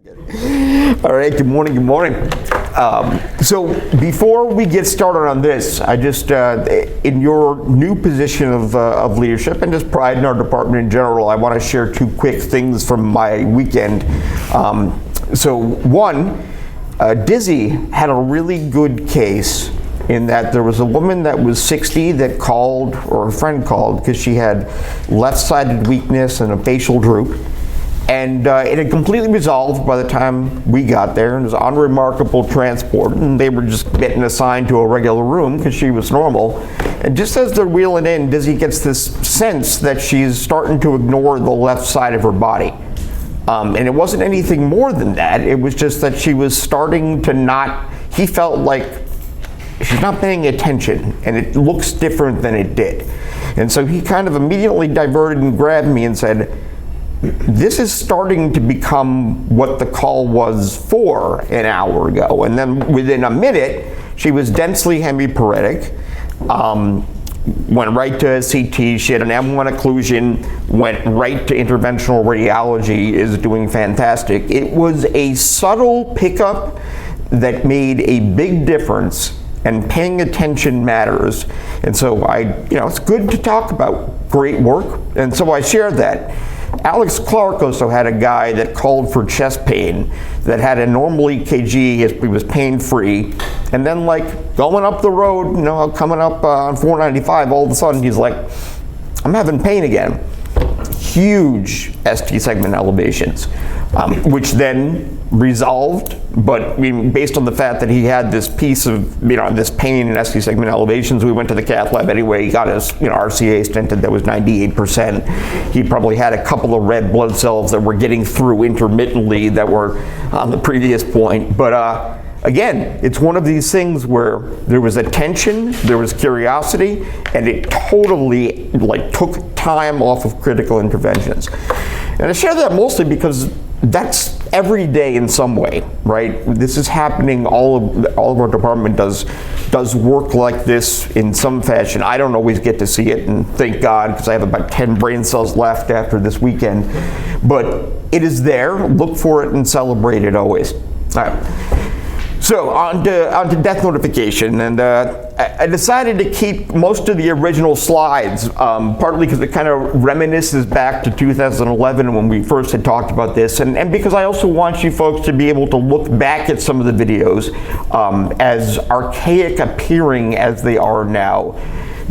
All right, good morning, good morning. So before we get started on this, I just, in your new position of leadership and just pride in our department in general, I want to share two quick things from my weekend. So one, Dizzy had a really good case in that there was a woman that was 60 that called, or a friend called, because she had left-sided weakness and a facial droop. And it had completely resolved by the time we got there. It was unremarkable transport, and they were just getting assigned to a regular room because she was normal. And just as they're wheeling in, Dizzy gets this sense that she's starting to ignore the left side of her body. And it wasn't anything more than that. It was just that she was starting to not, he felt like she's not paying attention, and it looks different than it did. And so he kind of immediately diverted and grabbed me and said, "This is starting to become what the call was for an hour ago." And then within a minute, she was densely hemiparetic, went right to CT, she had an M1 occlusion, went right to interventional radiology, is doing fantastic. It was a subtle pickup that made a big difference, and paying attention matters. And so it's good to talk about great work, and so I shared that. Alex Clark also had a guy that called for chest pain that had a normal EKG, he was pain-free, and then going up the road, coming up on 495, all of a sudden he's like, "I'm having pain again." Huge ST segment elevations, which then resolved, but based on the fact that he had this piece of, this pain in ST segment elevations, we went to the cath lab anyway. He got his, RCA stented that was 98%. He probably had a couple of red blood cells that were getting through intermittently that were on the previous point. But again, it's one of these things where there was attention, there was curiosity, and it totally took time off of critical interventions. And I share that mostly because that's every day in some way, right? This is happening. All of our department does work like this in some fashion. I don't always get to see it, and thank God, because I have about 10 brain cells left after this weekend. But it is there. Look for it and celebrate it always. All right. So on to death notification, and I decided to keep most of the original slides, partly because it kind of reminisces back to 2011 when we first had talked about this, and because I also want you folks to be able to look back at some of the videos as archaic appearing as they are now,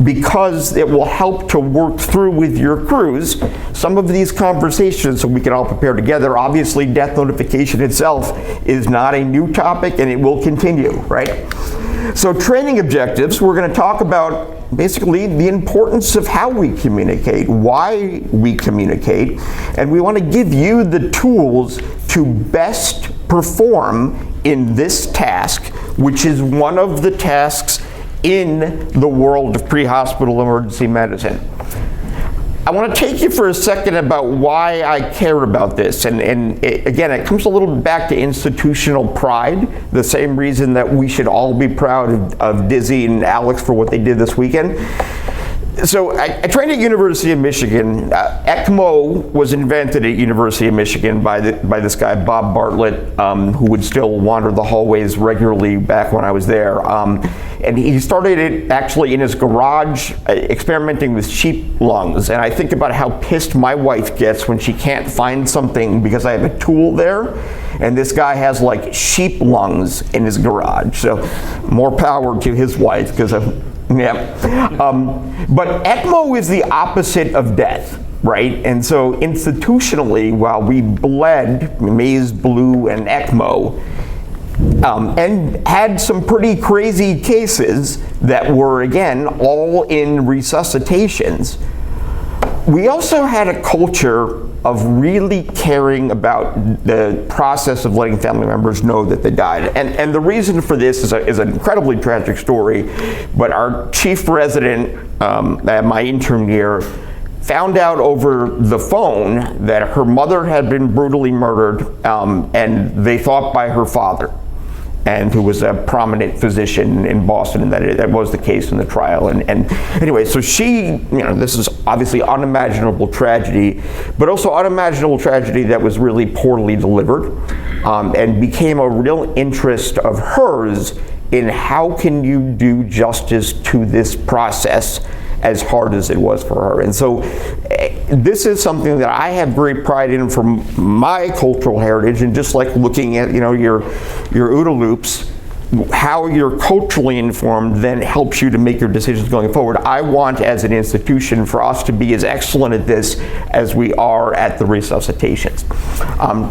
because it will help to work through with your crews some of these conversations so we can all prepare together. Obviously, death notification itself is not a new topic, and it will continue, right? So training objectives, we're going to talk about basically the importance of how we communicate, why we communicate, and we want to give you the tools to best perform in this task, which is one of the tasks in the world of pre-hospital emergency medicine. I want to take you for a second about why I care about this, and again, it comes a little bit back to institutional pride, the same reason that we should all be proud of Dizzy and Alex for what they did this weekend. So I trained at University of Michigan. ECMO was invented at University of Michigan by this guy, Bob Bartlett, who would still wander the hallways regularly back when I was there. And he started it actually in his garage, experimenting with sheep lungs. And I think about how pissed my wife gets when she can't find something because I have a tool there, and this guy has sheep lungs in his garage. So more power to his wife, because but ECMO is the opposite of death, right? And so institutionally, while we bled maize, blue, and ECMO, and had some pretty crazy cases that were, again, all in resuscitations, we also had a culture of really caring about the process of letting family members know that they died. And the reason for this is an incredibly tragic story, but our chief resident at my intern year found out over the phone that her mother had been brutally murdered, and they thought by her father. and who was a prominent physician in Boston, and that was the case in the trial. And anyway, so she, this is obviously unimaginable tragedy, but also unimaginable tragedy that was really poorly delivered, and became a real interest of hers in how can you do justice to this process, as hard as it was for her. And so this is something that I have great pride in from my cultural heritage, and just like looking at your ODA loops, how you're culturally informed then helps you to make your decisions going forward. I want, as an institution, for us to be as excellent at this as we are at the resuscitations.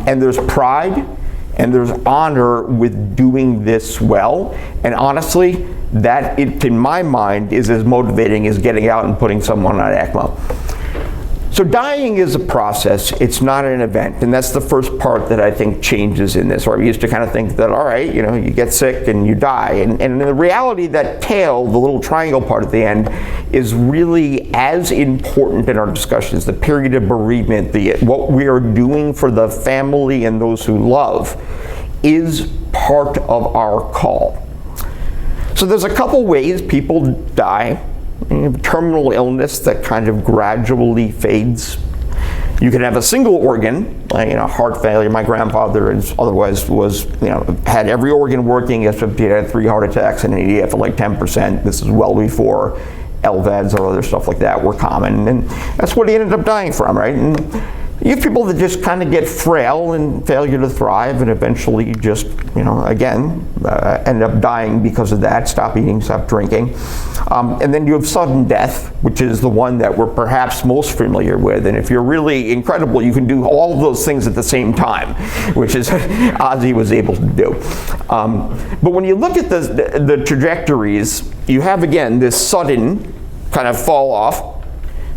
And there's pride and there's honor with doing this well, and honestly, that, in my mind, is as motivating as getting out and putting someone on ECMO. So dying is a process, it's not an event, and that's the first part that I think changes in this. Or we used to kind of think that, all right, you get sick and you die, and in the reality, that tail, the little triangle part at the end, is really as important in our discussions. The period of bereavement, what we are doing for the family and those who love, is part of our call. So there's a couple ways people die. Terminal illness that kind of gradually fades. You can have a single organ, heart failure. My grandfather had every organ working except he had 3 heart attacks and an EDF of like 10%. This is well before LVADs or other stuff like that were common, and that's what he ended up dying from, right? And you have people that just kind of get frail and failure to thrive, and eventually just, end up dying because of that, stop eating, stop drinking. And then you have sudden death, which is the one that we're perhaps most familiar with. And if you're really incredible, you can do all of those things at the same time, which is Ozzy was able to do. But when you look at the trajectories, you have, again, this sudden kind of fall off.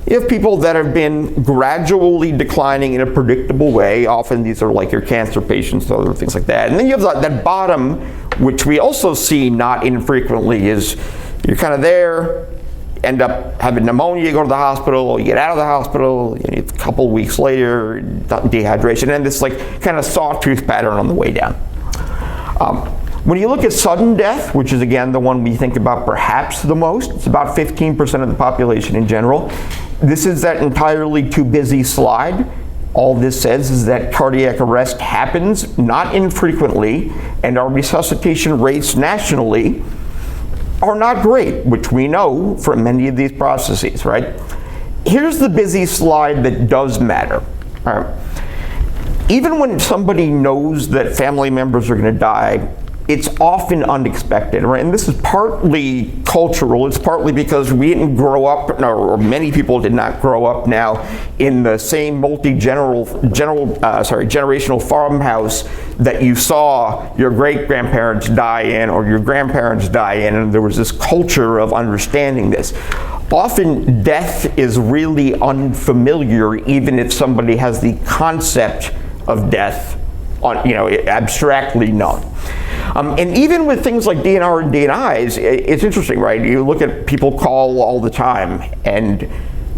You have people that have been gradually declining in a predictable way. Often these are like your cancer patients and other things like that. And then you have that bottom, which we also see not infrequently, is you're kind of there, end up having pneumonia, you go to the hospital, you get out of the hospital, a couple weeks later, dehydration, and this kind of sawtooth pattern on the way down. When you look at sudden death, which is again the one we think about perhaps the most, it's about 15% of the population in general. This is that entirely too busy slide. All this says is that cardiac arrest happens not infrequently, and our resuscitation rates nationally are not great, which we know from many of these processes, right? Here's the busy slide that does matter. All right. Even when somebody knows that family members are going to die, it's often unexpected, right? And this is partly cultural. It's partly because we didn't grow up, or many people did not grow up now in the same generational farmhouse that you saw your great-grandparents die in or your grandparents die in, and there was this culture of understanding this. Often death is really unfamiliar, even if somebody has the concept of death abstractly known. And even with things like DNR and DNIs, it's interesting, right? You look at people call all the time, and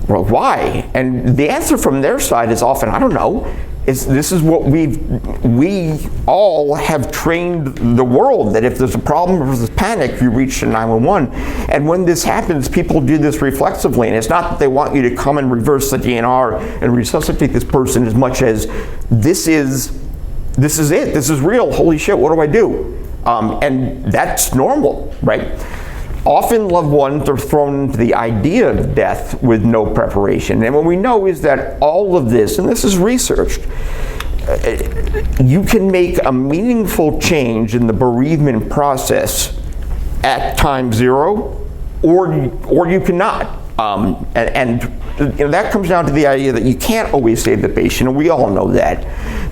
well, why? And the answer from their side is often, I don't know. This is what we all have trained the world, that if there's a problem or there's panic, you reach to 911. And when this happens, people do this reflexively, and it's not that they want you to come and reverse the DNR and resuscitate this person as much as this is it. This is real. Holy shit, what do I do? And that's normal, right? Often loved ones are thrown into the idea of death with no preparation. And what we know is that all of this, and this is researched, you can make a meaningful change in the bereavement process at time zero, or you cannot. And that comes down to the idea that you can't always save the patient, and we all know that.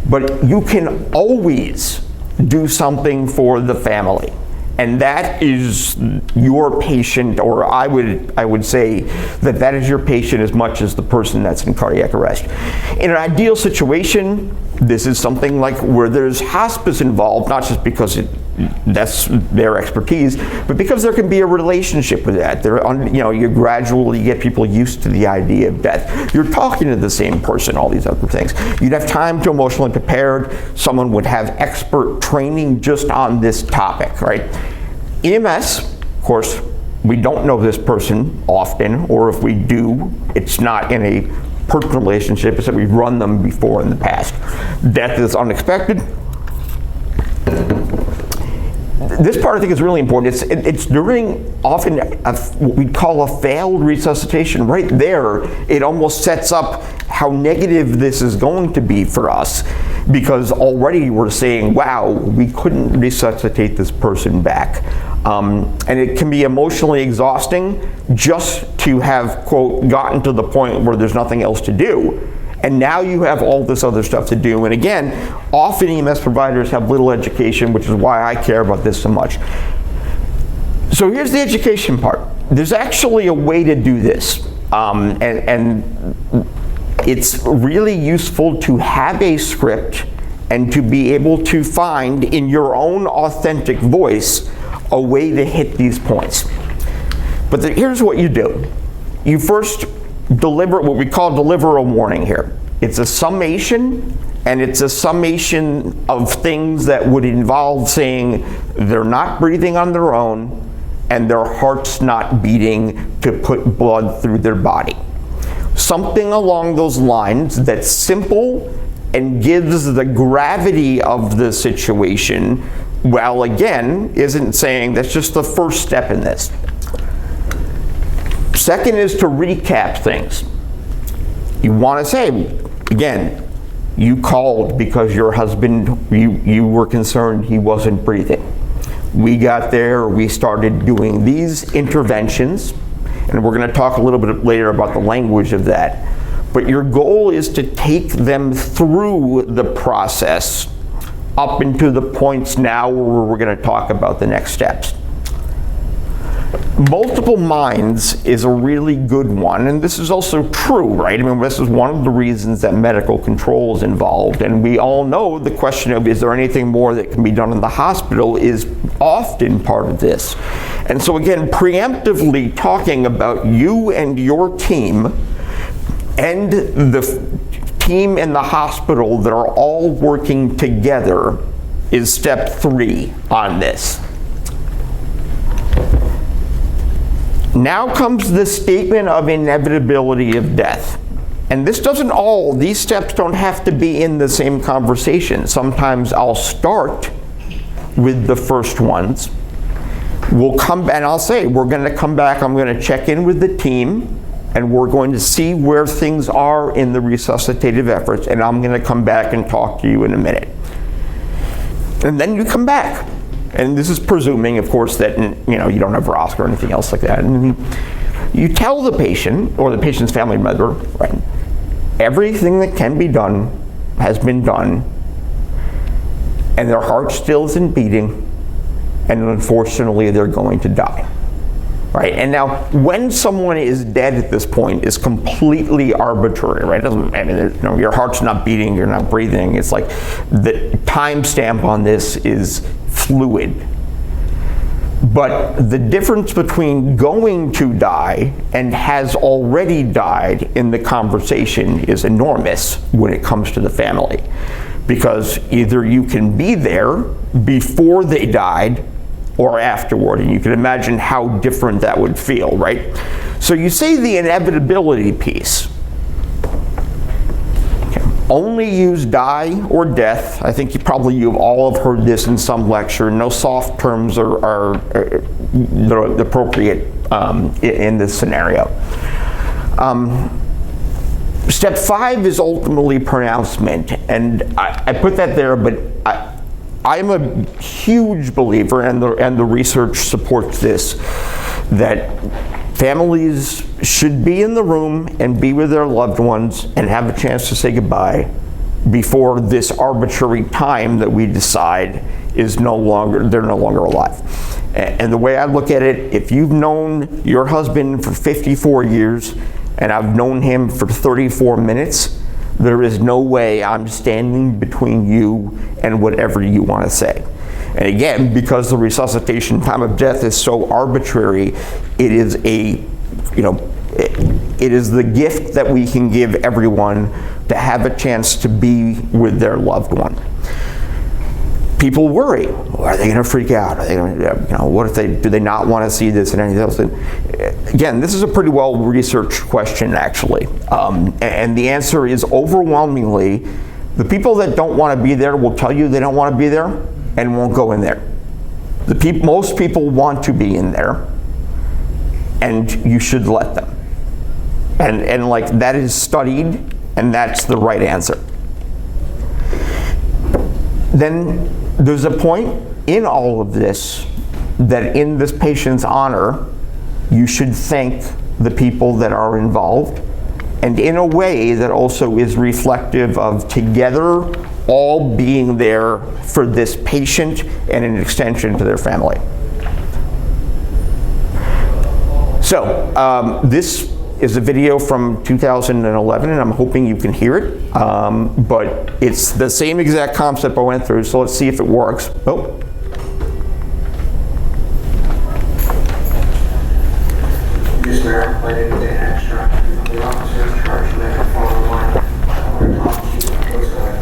But you can always do something for the family. And that is your patient, or I would say that is your patient as much as the person that's in cardiac arrest. In an ideal situation, This is something like where there's hospice involved, not just because that's their expertise, but because there can be a relationship with that. You gradually get people used to the idea of death. You're talking to the same person, all these other things. You'd have time to emotionally prepare. Someone would have expert training just on this topic, right? EMS, of course, we don't know this person often, or if we do, it's not in a personal relationship, it's that we've run them before in the past. Death is unexpected. This part I think is really important. It's during often what we call a failed resuscitation. Right there, it almost sets up how negative this is going to be for us, because already we're saying, wow, we couldn't resuscitate this person back. And it can be emotionally exhausting just to have, quote, gotten to the point where there's nothing else to do. And now you have all this other stuff to do. And again, often EMS providers have little education, which is why I care about this so much. So here's the education part. There's actually a way to do this. And it's really useful to have a script and to be able to find in your own authentic voice a way to hit these points. But here's what you do. You first deliver what we call deliver a warning here. It's a summation, and it's a summation of things that would involve saying they're not breathing on their own and their heart's not beating to put blood through their body. Something along those lines that's simple and gives the gravity of the situation, while again isn't saying that's just the first step in this. Second is to recap things. You want to say, again, you called because your husband, you were concerned he wasn't breathing. We got there, we started doing these interventions, and we're going to talk a little bit later about the language of that. But your goal is to take them through the process up into the points now where we're going to talk about the next steps. Multiple minds is a really good one, and this is also true, right? I mean, this is one of the reasons that medical control is involved, and we all know the question of is there anything more that can be done in the hospital is often part of this. And so again, preemptively talking about you and your team and the team in the hospital that are all working together is step 3 on this. Now comes the statement of inevitability of death. And this doesn't these steps don't have to be in the same conversation. Sometimes I'll start with the first ones. We'll come, and I'll say, we're going to come back, I'm going to check in with the team, and we're going to see where things are in the resuscitative efforts, and I'm going to come back and talk to you in a minute. And then you come back. And this is presuming, of course, that you don't have ROSC or anything else like that. And you tell the patient or the patient's family member, right, everything that can be done has been done, and their heart still isn't beating, and unfortunately they're going to die. Right? And now, when someone is dead at this point is completely arbitrary, right? Your heart's not beating, you're not breathing. It's like the timestamp on this is fluid. But the difference between going to die and has already died in the conversation is enormous when it comes to the family. Because either you can be there before they died or afterward, and you can imagine how different that would feel, right? So you say the inevitability piece. Okay. Only use die or death. I think you've all have heard this in some lecture. No soft terms are the appropriate in this scenario. Step 5 is ultimately pronouncement, and I put that there, but I'm a huge believer, and the research supports this, that families should be in the room and be with their loved ones and have a chance to say goodbye before this arbitrary time that we decide they're no longer alive. And the way I look at it, if you've known your husband for 54 years and I've known him for 34 minutes, There is no way I'm standing between you and whatever you want to say. And again, because the resuscitation time of death is so arbitrary, it is it is the gift that we can give everyone to have a chance to be with their loved one. People worry, are they going to freak out? Are they going to, what if do they not want to see this and anything else? And again, this is a pretty well researched question, actually. And the answer is overwhelmingly, the people that don't want to be there will tell you they don't want to be there and won't go in there. Most people want to be in there, and you should let them. And like, that is studied, and that's the right answer. Then there's a point in all of this that in this patient's honor, you should thank the people that are involved, and in a way that also is reflective of together all being there for this patient and an extension to their family. So this is a video from 2011, and I'm hoping you can hear it, but it's the same exact concept I went through, so let's see if it works. Oh. This mayor played the extra. The officer in charge of that phone line. I want to talk to you. What's going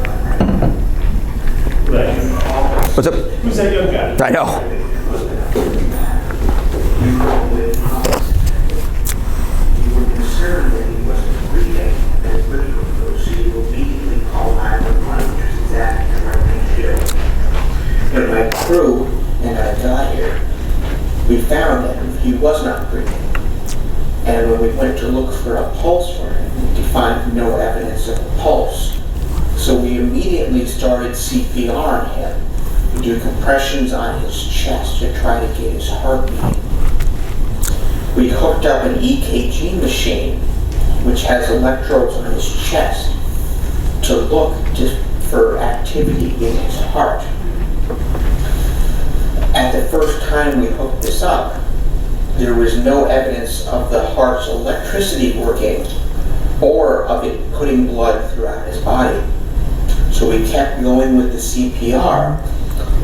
on? What's up? Who's that young guy? I know. You were concerned that he wasn't breathing, and so you immediately called 911, which is exactly the right thing to do. When my crew and I got here, we found that he was not breathing. And when we went to look for a pulse for him, we found no evidence of a pulse. So we immediately started CPR on him. We do compressions on his chest to try to get his heart beating. We hooked up an EKG machine, which has electrodes on his chest, to look just for activity in his heart. At the first time we hooked this up, there was no evidence of the heart's electricity working or of it putting blood throughout his body. So we kept going with the CPR,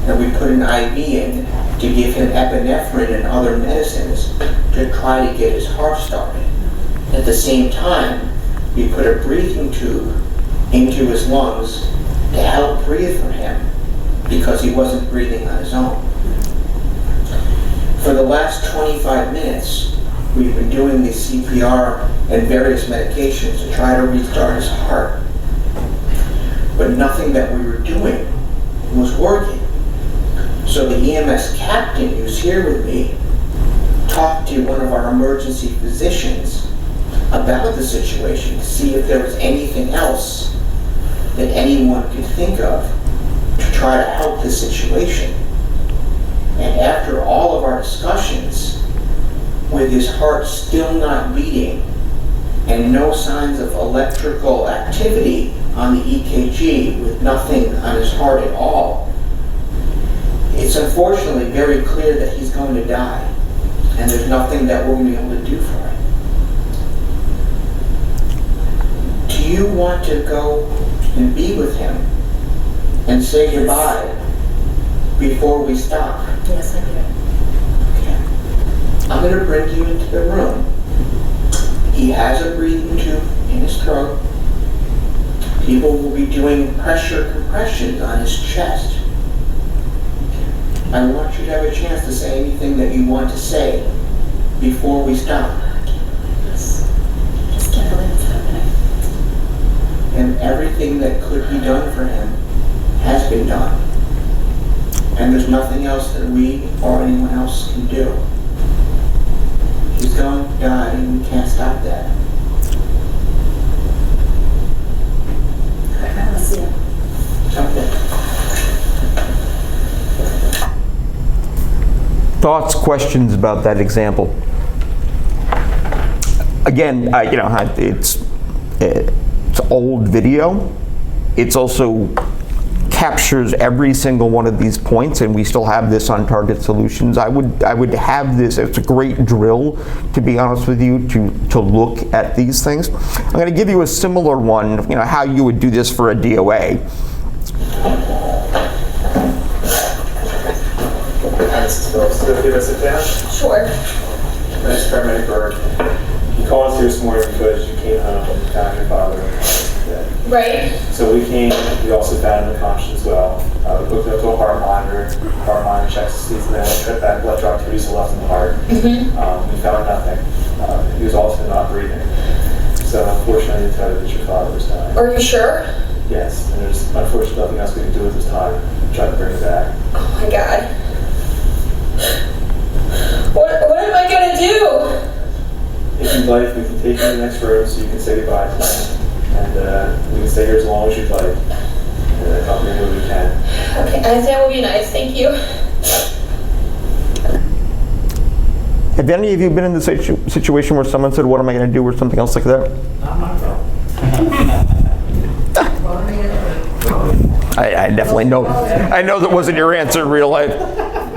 and we put an IV in to give him epinephrine and other medicines to try to get his heart started. At the same time, we put a breathing tube into his lungs to help breathe for him because he wasn't breathing on his own. For the last 25 minutes, we've been doing the CPR and various medications to try to restart his heart. But nothing that we were doing was working. So the EMS captain, who's here with me, talked to one of our emergency physicians about the situation to see if there was anything else that anyone could think of to try to help the situation. And after all of our discussions, with his heart still not beating and no signs of electrical activity on the EKG, with nothing on his heart at all, it's unfortunately very clear that he's going to die, and there's nothing that we're going to be able to do for him. Do you want to go and be with him and say goodbye before we stop? Yes, I do. Okay. I'm going to bring you into the room. He has a breathing tube in his throat. People will be doing pressure compressions on his chest. I want you to have a chance to say anything that you want to say before we stop. Yes. Just can't believe it's happening. And everything that could be done for him has been done. And there's nothing else that we or anyone else can do. He's going to die, and we can't stop that. I want to see it. Okay. Thoughts, questions about that example? Again, it's old video. It's also captures every single one of these points, and we still have this on Target Solutions. I would have this. It's a great drill, to be honest with you, to look at these things. I'm going to give you a similar one. How you would do this for a DOA. So give us a down. Sure. Nice paramedic Bird. You called us here this morning because you came home and found your father dead. Right. So we came, we also found him unconscious as well. We hooked up to a heart monitor. Heart monitor checks to see if there's any back blood drop to still left in the heart. We found nothing. He was also not breathing. So unfortunately, they decided that your father was dying. Are you sure? Yes, and there's unfortunately nothing else we can do at this time to try to bring him back. Oh my God. What am I gonna do? If you'd like, we can take you to the next room so you can say goodbye to him. And we can stay here as long as you'd like. And accompany you when we can. Okay, that would be nice. Thank you. Have any of you been in the situation where someone said, "What am I going to do?" or something else like that? Not my problem. I definitely know. I know that wasn't your answer in real life.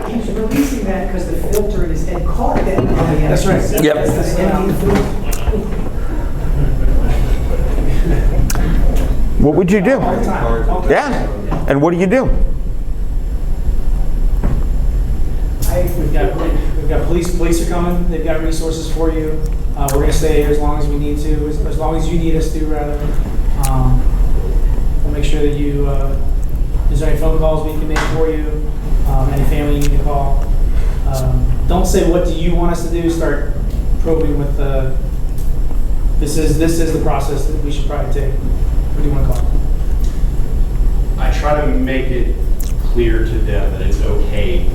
He's releasing that because the filter in his head caught that coming out. That's right. Yep. That's the empty filter. What would you do? Yeah. And what do you do? We've got police. Police are coming. They've got resources for you. We're going to stay here as long as we need to, as long as you need us to, rather. We'll make sure that you. Is there any phone calls we can make for you? Any family you need to call? Don't say what do you want us to do. Start probing with the. This is the process that we should probably take. What do you want to call it? I try to make it clear to them that it's okay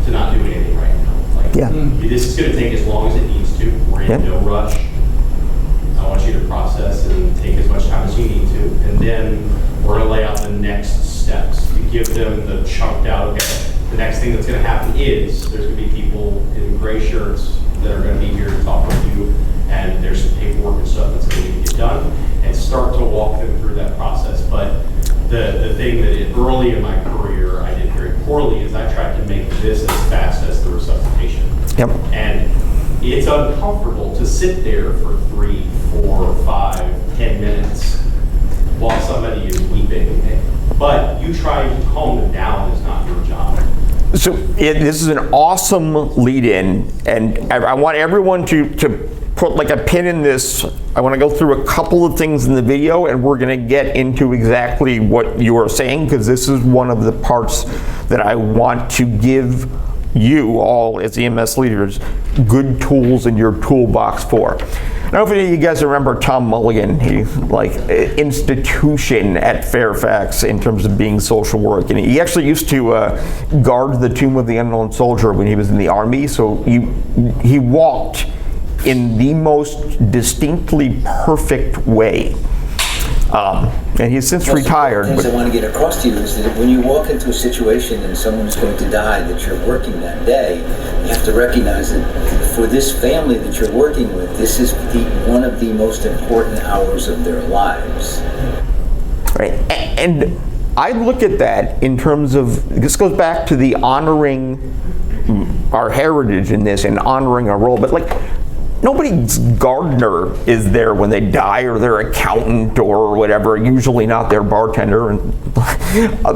to not do anything right now. Like, Yeah. This is going to take as long as it needs to. We're in no rush. I want you to process and take as much time as you need to. And then we're going to lay out the next steps to give them the chunked out, okay, the next thing that's going to happen is there's going to be people in gray shirts that are going to be here to talk with you, and there's some paperwork and stuff that's going to need to get done, and start to walk them through that process. But the thing that early in my career I did very poorly is I tried to make this as fast as the resuscitation. Yep. And it's uncomfortable to sit there for 3, 4, 5, 10 minutes while somebody is weeping. But you trying to calm them down is not your job. So this is an awesome lead-in, and I want everyone to put like a pin in this. I want to go through a couple of things in the video, and we're going to get into exactly what you are saying, because this is one of the parts that I want to give you all as EMS leaders good tools in your toolbox for. I don't know if any of you guys remember Tom Mulligan. He like institution at Fairfax in terms of being social work, and he actually used to guard the Tomb of the Unknown Soldier when he was in the Army. So he walked in the most distinctly perfect way. And he's since retired. One of the things I want to get across to you is that when you walk into a situation and someone's going to die that you're working that day, you have to recognize that for this family that you're working with, this is one of the most important hours of their lives. Right. And I look at that in terms of, this goes back to the honoring our heritage in this and honoring our role, but like, nobody's gardener is there when they die, or their accountant or whatever, usually not their bartender. And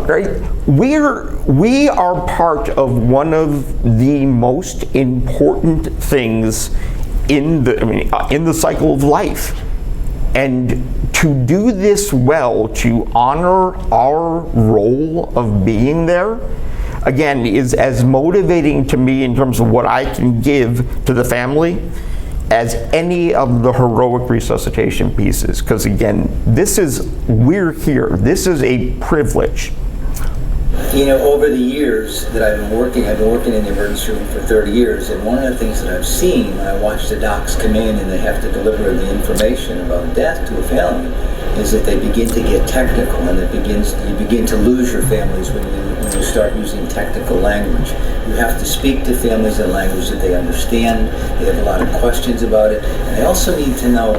right? We are part of one of the most important things in the cycle of life. And to do this well, to honor our role of being there, again, is as motivating to me in terms of what I can give to the family as any of the heroic resuscitation pieces. Because again, we're here. This is a privilege. You know, over the years that I've been working in the emergency room for 30 years, and one of the things that I've seen when I watch the docs come in and they have to deliver the information about death to a family is that they begin to get technical, and you begin to lose your families when when you start using technical language. You have to speak to families in language that they understand. They have a lot of questions about it. And they also need to know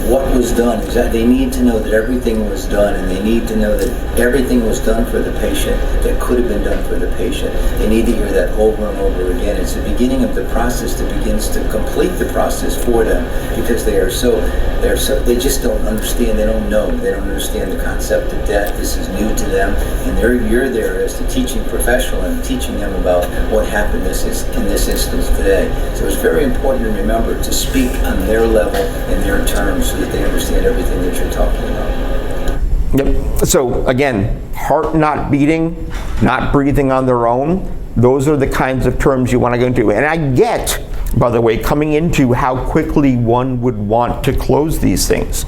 what was done. They need to know that everything was done, and they need to know that everything was done for the patient that could have been done for the patient. They need to hear that over and over again. It's the beginning of the process that begins to complete the process for them, because they they just don't understand. They don't know. They don't understand the concept of death. This is new to them, and you're there as the teaching professional and teaching them about what happened in this instance today. So it's very important to remember to speak on their level in their terms, so that they understand everything that you're talking about. Yep. So again, heart not beating, not breathing on their own, those are the kinds of terms you want to go into. And I get, by the way, coming into how quickly one would want to close these things.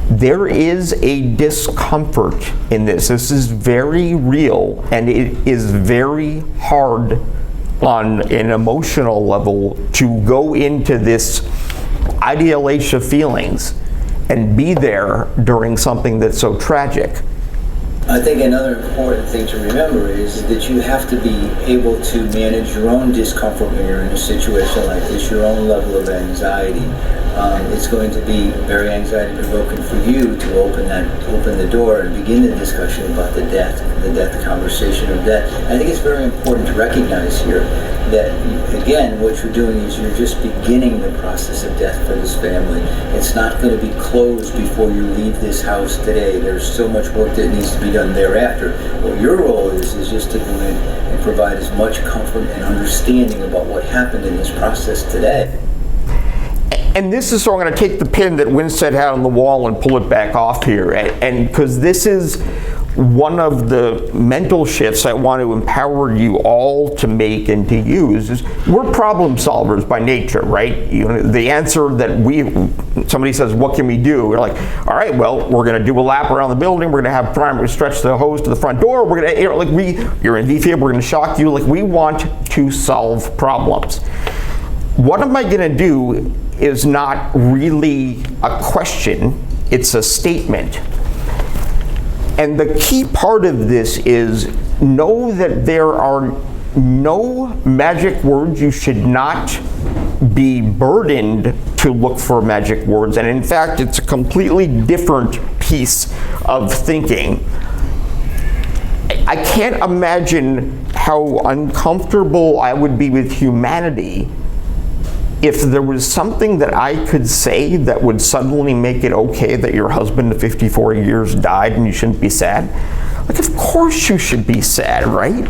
There is a discomfort in this. This is very real, and it is very hard on an emotional level to go into this ideation of feelings and be there during something that's so tragic. I think another important thing to remember is that you have to be able to manage your own discomfort when you're in a situation like this, your own level of anxiety. It's going to be very anxiety provoking for you to open the door and begin the discussion about the conversation of death. I think it's very important to recognize here that, again, what you're doing is you're just beginning the process of death for this family. It's not going to be closed before you leave this house today. There's so much work that needs to be done thereafter. What your role is just to go in and provide as much comfort and understanding about what happened in this process today. And this is, so I'm going to take the pin that Winstead had on the wall and pull it back off here. And because this is one of the mental shifts I want to empower you all to make and to use, is we're problem solvers by nature, right? You know, the answer that somebody says, what can we do? We're like, all right, well, we're going to do a lap around the building. We're going to have primary stretch the hose to the front door. We're going to, you're in defib, we're going to shock you. Like, we want to solve problems. What am I going to do is not really a question, it's a statement. And the key part of this is know that there are no magic words. You should not be burdened to look for magic words. And in fact, it's a completely different piece of thinking. I can't imagine how uncomfortable I would be with humanity if there was something that I could say that would suddenly make it okay that your husband of 54 years died and you shouldn't be sad. Like, of course you should be sad, right?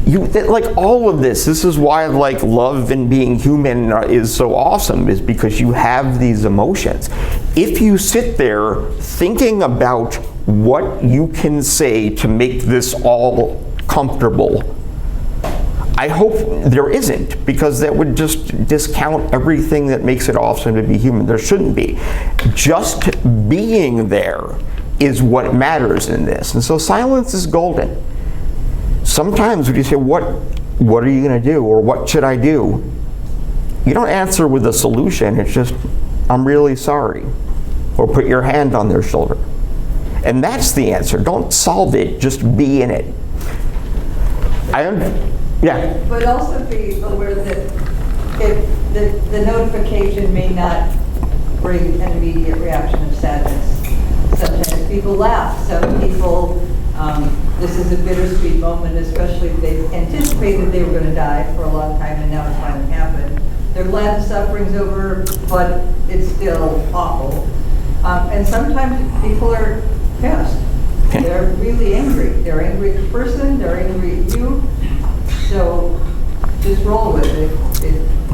Like, all of this is why, like, love and being human is so awesome, is because you have these emotions. If you sit there thinking about what you can say to make this all comfortable, I hope there isn't, because that would just discount everything that makes it awesome to be human. There shouldn't be. Just being there is what matters in this. And so silence is golden. Sometimes when you say, what are you going to do? Or what should I do? You don't answer with a solution. It's just, I'm really sorry. Or put your hand on their shoulder. And that's the answer. Don't solve it, just be in it. Yeah. But also be aware that if the notification may not bring an immediate reaction of sadness. Sometimes people laugh. Some people, this is a bittersweet moment, especially if they anticipated they were going to die for a long time and now it's finally happened. They're glad the suffering's over, but it's still awful. And sometimes people are pissed. They're really angry. They're angry at the person, they're angry at you. So just roll with it.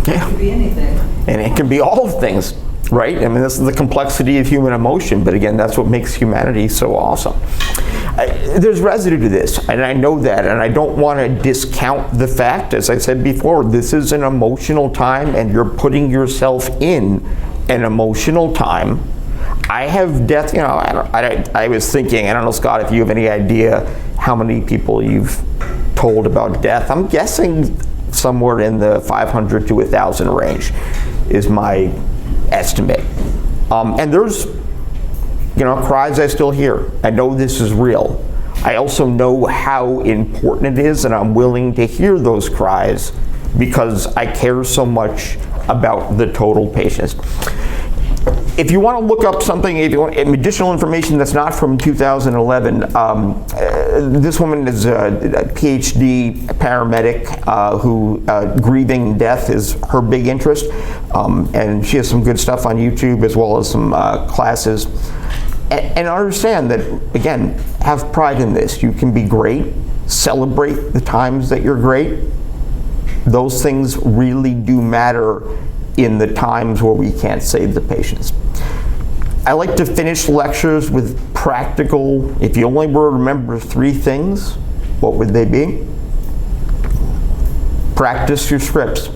It could be anything. And it can be all things, right? I mean, this is the complexity of human emotion, but again, that's what makes humanity so awesome. There's residue to this, and I know that, and I don't want to discount the fact, as I said before, this is an emotional time, and you're putting yourself in an emotional time. I have death, I was thinking, I don't know, Scott, if you have any idea how many people you've told about death. I'm guessing somewhere in the 500 to 1,000 range is my estimate. And there's, cries I still hear. I know this is real. I also know how important it is, and I'm willing to hear those cries because I care so much about the total patients. If you want to look up something, if you want additional information that's not from 2011, this woman is a PhD paramedic who grieving death is her big interest, and she has some good stuff on YouTube as well as some classes. And understand that, again, have pride in this. You can be great, celebrate the times that you're great. Those things really do matter in the times where we can't save the patients. I like to finish lectures with practical, if you only were to remember 3 things, what would they be? Practice your scripts,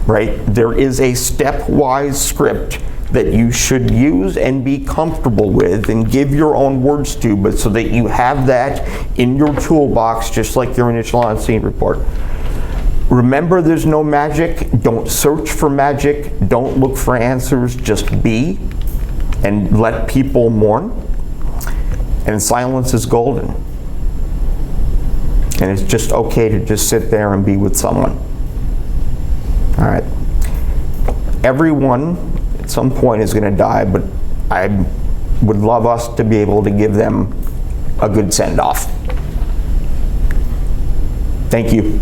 right? There is a stepwise script that you should use and be comfortable with and give your own words to, but so that you have that in your toolbox, just like your initial on-scene report. Remember, there's no magic. Don't search for magic. Don't look for answers. Just be and let people mourn. And silence is golden. And it's just okay to just sit there and be with someone. All right. Everyone at some point is going to die, but I would love us to be able to give them a good send-off. Thank you.